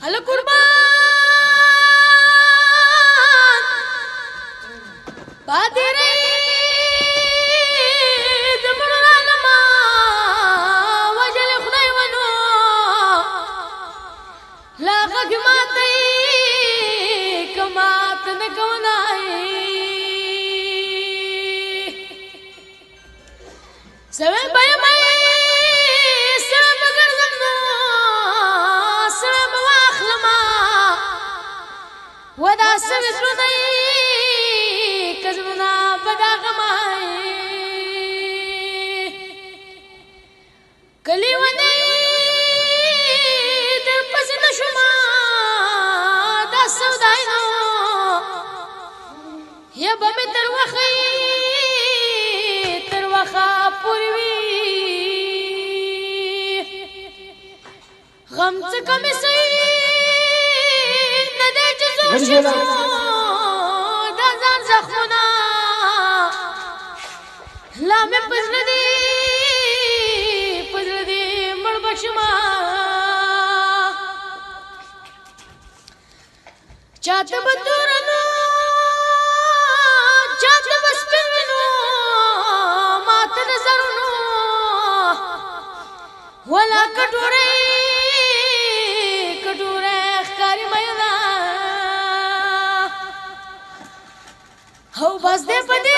القربان بادري دمرنا لما وجل خدای ونو لا غماتي كمات نكوناي سوي باي ودا سوزرني كزمنا بدا غماي كلي وني در پسند شما دا سوداينو يا بمي تر وخا پوروي غم څخه مې سي دا ځان زخمونه لا مې پزړه دي مړ بشما چاته بدورنو چاته بسپنو ماته نظرونو ولا کټوره ښکاري مېنا هو بس دې پدې